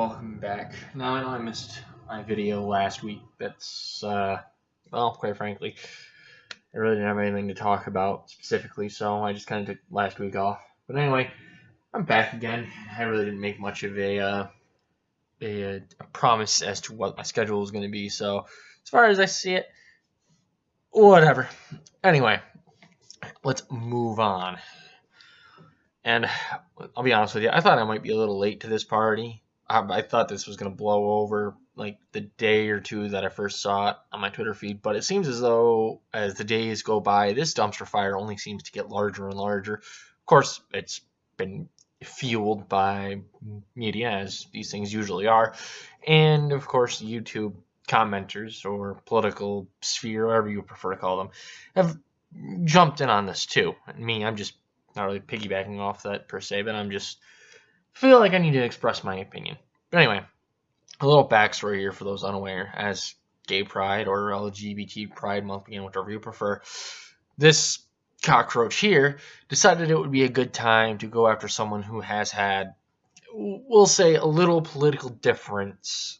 welcome back. Now, I know I missed my video last week. That's, well, quite frankly, I really didn't have anything to talk about specifically, so I just kind of took last week off. But anyway, I'm back again. I really didn't make much of a promise as to what my schedule was going to be, so as far as I see it, whatever. Anyway, let's move on. And I'll be honest with you, I thought I might be a little late to this party. I thought this was going to blow over like the day or two that I first saw it on my Twitter feed, but it seems as though as the days go by, this dumpster fire only seems to get larger and larger. Of course, it's been fueled by media, as these things usually are, and of course, YouTube commenters or political sphere, whatever you prefer to call them, have jumped in on this too. And me, I'm just not really piggybacking off that per se, but I'm just feel like I need to express my opinion. But anyway, a little backstory here for those unaware. As Gay Pride or LGBT Pride Month began, whichever you prefer, this cockroach here decided it would be a good time to go after someone who has had, we'll say, a little political difference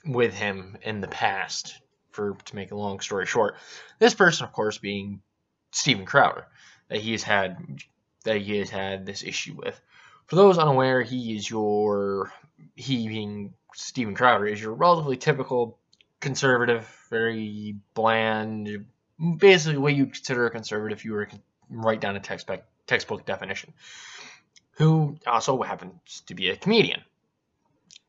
with him in the past, to make a long story short. This person, of course, being Steven Crowder, that he has had this issue with. For those unaware, he being Steven Crowder, is your relatively typical conservative, very bland, basically what you'd consider a conservative if you were to write down a textbook definition, who also happens to be a comedian,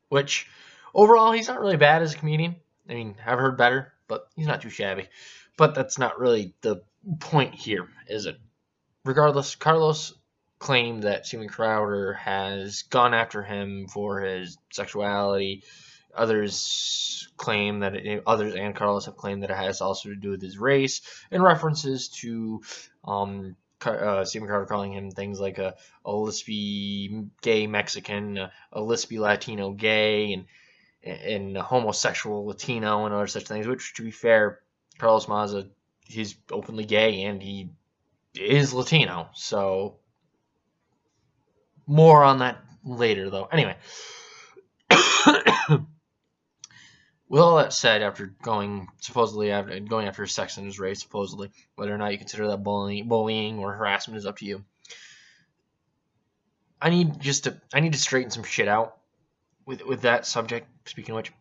which overall he's not really bad as a comedian. I mean, I've heard better, but he's not too shabby. But that's not really the point here, is it? Regardless, Carlos claimed that Steven Crowder has gone after him for his sexuality. Others and Carlos have claimed that it has also to do with his race, in references to Steven Crowder calling him things like a lispy gay Mexican, a lispy Latino gay, and a homosexual Latino, and other such things, which, to be fair, Carlos Maza, he's openly gay and he is Latino, so more on that later, though. Anyway, with all that said, after going after his sex and his race, supposedly, whether or not you consider that bullying or harassment is up to you. I need to straighten some shit out with that subject. Speaking of which,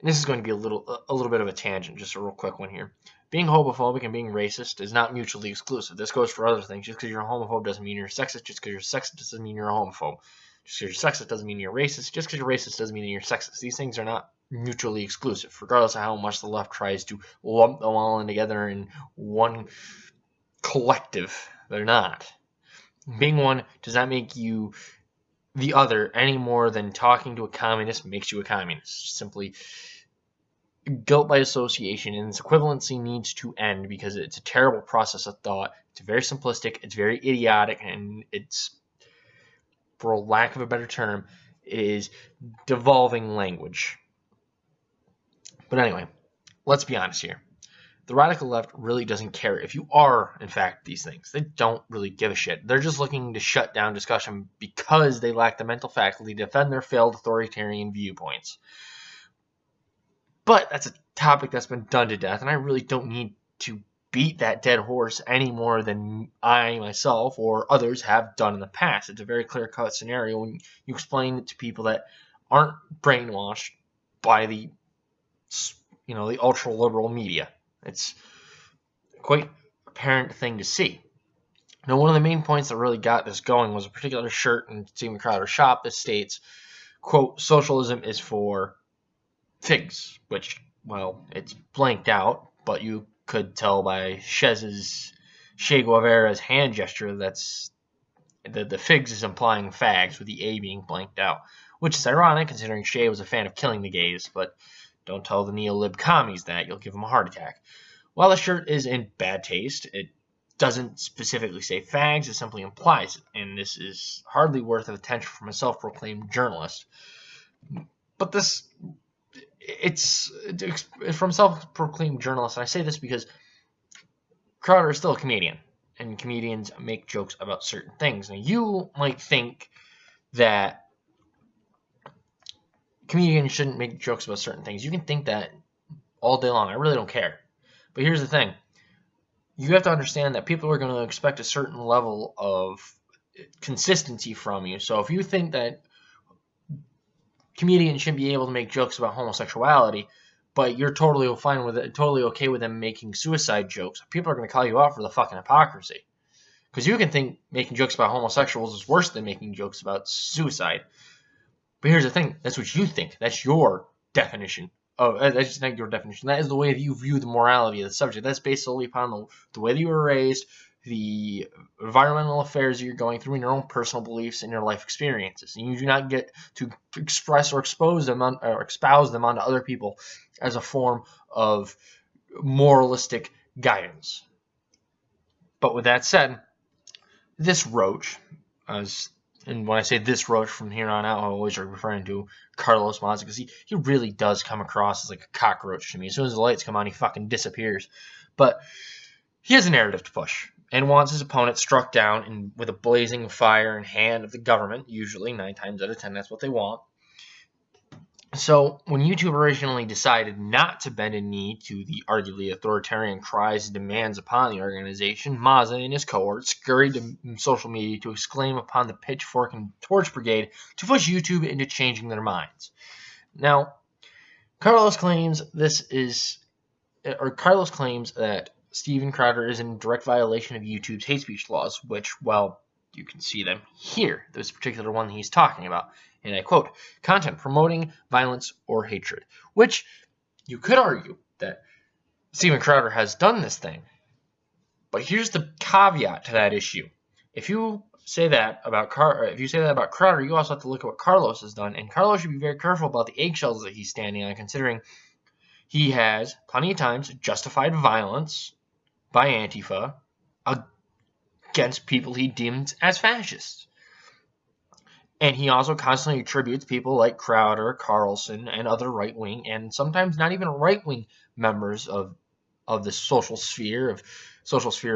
and this is going to be a little bit of a tangent, just a real quick one here. Being homophobic and being racist is not mutually exclusive. This goes for other things. Just because you're a homophobe doesn't mean you're a sexist. Just because you're sexist doesn't mean you're a homophobe. Just because you're sexist doesn't mean you're racist. Just because you're racist doesn't mean you're sexist. These things are not mutually exclusive, regardless of how much the left tries to lump them all in together in one collective. They're not. Being one does not make you the other any more than talking to a communist makes you a communist. Simply guilt by association, and its equivalency needs to end because it's a terrible process of thought. It's very simplistic, it's very idiotic, and it's, for lack of a better term, it is devolving language. But anyway, let's be honest here. The radical left really doesn't care if you are, in fact, these things. They don't really give a shit. They're just looking to shut down discussion because they lack the mental faculty to defend their failed authoritarian viewpoints. But that's a topic that's been done to death, and I really don't need to beat that dead horse any more than I myself or others have done in the past. It's a very clear-cut scenario when you explain it to people that aren't brainwashed by the ultra-liberal media. It's quite apparent thing to see. Now, one of the main points that really got this going was a particular shirt in Steven Crowder's shop that states, quote, "Socialism is for figs," which, well, it's blanked out, but you could tell by Che Guevara's hand gesture that's the figs is implying fags, with the A being blanked out, which is ironic considering Che was a fan of killing the gays, but don't tell the neo-lib commies that, you'll give them a heart attack. While the shirt is in bad taste, it doesn't specifically say fags, it simply implies it, and this is hardly worth of attention from a self-proclaimed journalist. But it's from self-proclaimed journalists, and I say this because Crowder is still a comedian, and comedians make jokes about certain things. Now, you might think that comedians shouldn't make jokes about certain things. You can think that all day long. I really don't care. But here's the thing. You have to understand that people are going to expect a certain level of consistency from you. So if you think that comedians shouldn't be able to make jokes about homosexuality, but you're totally fine with it, totally okay with them making suicide jokes, people are going to call you out for the fucking hypocrisy. Because you can think making jokes about homosexuals is worse than making jokes about suicide. But here's the thing. That's what you think. That's your definition. That's just not your definition. That is the way that you view the morality of the subject. That's based solely upon the way that you were raised, the environmental affairs you're going through, and your own personal beliefs and your life experiences. And you do not get to express or espouse them onto other people as a form of moralistic guidance. But with that said, this Roach, and when I say this Roach from here on out, I'm always referring to Carlos Maza, because he really does come across as like a cockroach to me. As soon as the lights come on, he fucking disappears. But he has a narrative to push and wants his opponent struck down and with a blazing fire in hand of the government. Usually, 9 times out of 10, that's what they want. So when YouTube originally decided not to bend a knee to the arguably authoritarian cries and demands upon the organization, Maza and his cohort scurried to social media to exclaim upon the pitchfork and torch brigade to push YouTube into changing their minds. Now, Carlos claims that Steven Crowder is in direct violation of YouTube's hate speech laws, which, well, you can see them here. This particular one he's talking about. And I quote, content promoting violence or hatred, which you could argue that Steven Crowder has done this thing. But here's the caveat to that issue. If you say that about Crowder, you also have to look at what Carlos has done. And Carlos should be very careful about the eggshells that he's standing on, considering he has plenty of times justified violence by Antifa against people he deems as fascists. And he also constantly attributes people like Crowder, Carlson, and other right-wing, and sometimes not even right-wing members of the social sphere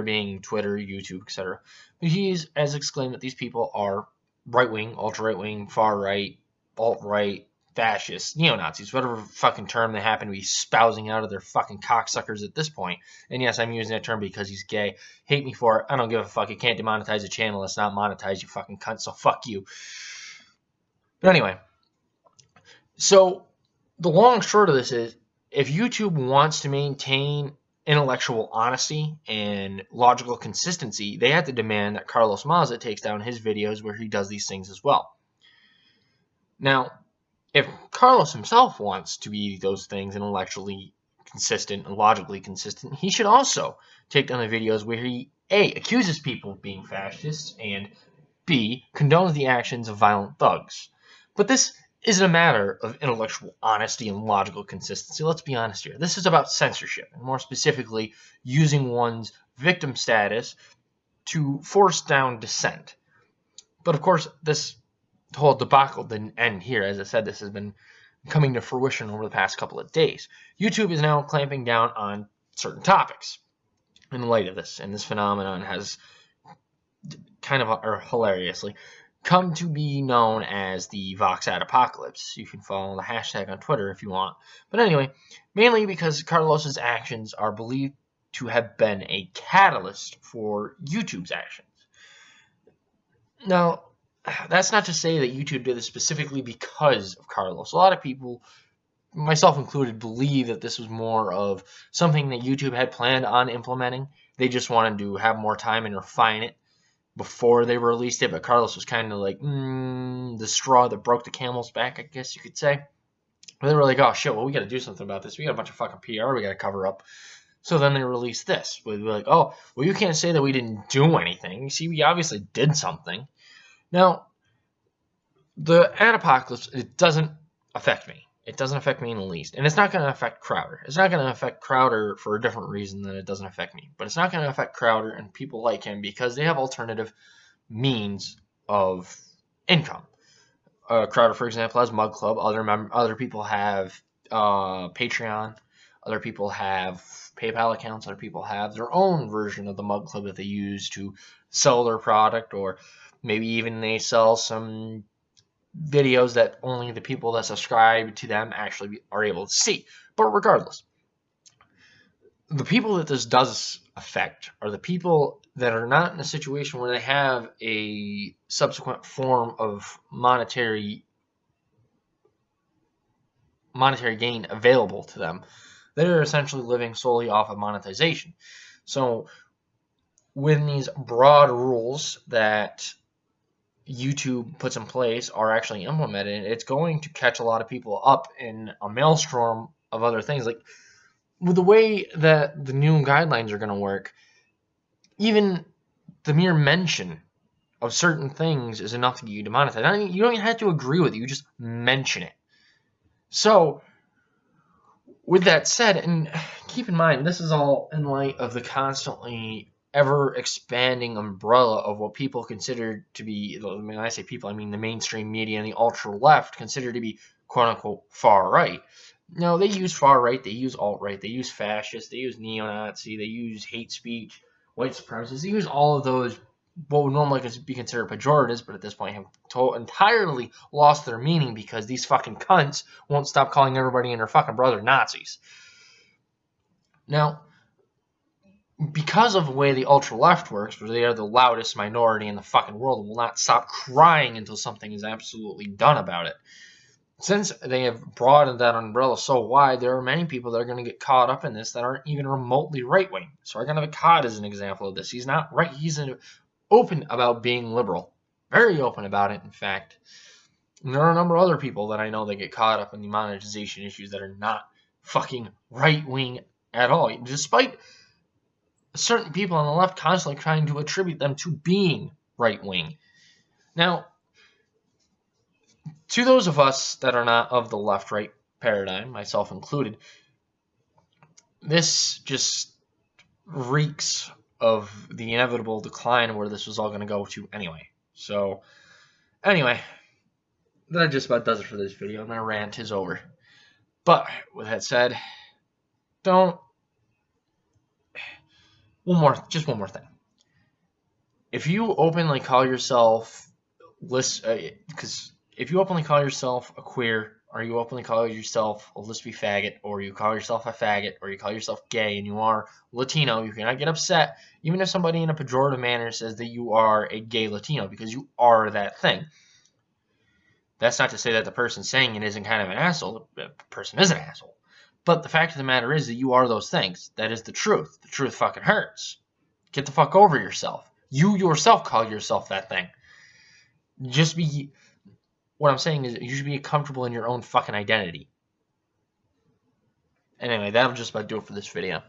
being Twitter, YouTube, etc. But he has exclaimed that these people are right-wing, ultra-right-wing, far-right, alt-right, fascists, neo-Nazis, whatever fucking term they happen to be spousing out of their fucking cocksuckers at this point. And yes, I'm using that term because he's gay. Hate me for it. I don't give a fuck. You can't demonetize a channel that's not monetized, you fucking cunt, so fuck you. But anyway, so the long and short of this is, if YouTube wants to maintain intellectual honesty and logical consistency, they have to demand that Carlos Maza takes down his videos where he does these things as well. Now, if Carlos himself wants to be those things, intellectually consistent and logically consistent, he should also take down the videos where he, A, accuses people of being fascists, and B, condones the actions of violent thugs. But this isn't a matter of intellectual honesty and logical consistency. Let's be honest here. This is about censorship, and more specifically, using one's victim status to force down dissent. But of course, this whole debacle didn't end here. As I said, this has been coming to fruition over the past couple of days. YouTube is now clamping down on certain topics in light of this, and this phenomenon has kind of, or hilariously, come to be known as the Vox Ad Apocalypse. You can follow the hashtag on Twitter if you want. But anyway, mainly because Carlos's actions are believed to have been a catalyst for YouTube's actions. Now, that's not to say that YouTube did this specifically because of Carlos. A lot of people, myself included, believe that this was more of something that YouTube had planned on implementing. They just wanted to have more time and refine it before they released it, but Carlos was kind of like, the straw that broke the camel's back, I guess you could say. But they were like, oh shit, well, we got to do something about this. We got a bunch of fucking PR we got to cover up. So then they released this. We'd be like, oh, well, you can't say that we didn't do anything. You see, we obviously did something. Now, the ad apocalypse, it doesn't affect me. It doesn't affect me in the least. And it's not going to affect Crowder. It's not going to affect Crowder for a different reason than it doesn't affect me. But it's not going to affect Crowder and people like him because they have alternative means of income. Crowder, for example, has Mug Club. Other people have Patreon. Other people have PayPal accounts. Other people have their own version of the Mug Club that they use to sell their product, or maybe even they sell some videos that only the people that subscribe to them actually are able to see. But regardless, the people that this does affect are the people that are not in a situation where they have a subsequent form of monetary gain available to them. They're essentially living solely off of monetization. So when these broad rules that YouTube puts in place are actually implemented, it's going to catch a lot of people up in a maelstrom of other things. Like with the way that the new guidelines are going to work, even the mere mention of certain things is enough to get you demonetized. I mean, you don't even have to agree with it. You just mention it. So with that said, and keep in mind, this is all in light of the constantly ever-expanding umbrella of what people consider to be, when I say people, I mean the mainstream media and the ultra-left consider to be quote-unquote far-right. No, they use far-right, they use alt-right, they use fascist, they use neo-Nazi, they use hate speech, white supremacists, they use all of those, what would normally be considered pejoratives, but at this point have entirely lost their meaning because these fucking cunts won't stop calling everybody and their fucking brother Nazis. Now, because of the way the ultra-left works, where they are the loudest minority in the fucking world and will not stop crying until something is absolutely done about it, since they have broadened that umbrella so wide, there are many people that are going to get caught up in this that aren't even remotely right-wing. So Sargon Akkad is an example of this. He's not right. He's open about being liberal. Very open about it, in fact. And there are a number of other people that I know that get caught up in the monetization issues that are not fucking right-wing at all, despite certain people on the left constantly trying to attribute them to being right-wing. Now, to those of us that are not of the left-right paradigm, myself included, this just reeks of the inevitable decline where this was all going to go to anyway. So, anyway, that just about does it for this video. My rant is over. But, with that said, just one more thing. If you openly call yourself, because if you openly call yourself a queer, or you openly call yourself a lesbian faggot, or you call yourself a faggot, or you call yourself gay, and you are Latino, you cannot get upset, even if somebody in a pejorative manner says that you are a gay Latino, because you are that thing. That's not to say that the person saying it isn't kind of an asshole. The person is an asshole. But the fact of the matter is that you are those things. That is the truth. The truth fucking hurts. Get the fuck over yourself. You yourself call yourself that thing. What I'm saying is you should be comfortable in your own fucking identity. Anyway, that'll just about do it for this video.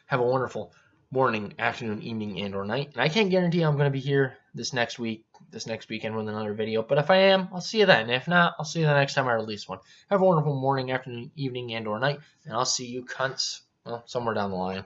Have a wonderful morning, afternoon, evening, and or night. And I can't guarantee I'm going to be here this next weekend with another video. But if I am, I'll see you then. If not, I'll see you the next time I release one. Have a wonderful morning, afternoon, evening, and or night. And I'll see you cunts, well, somewhere down the line.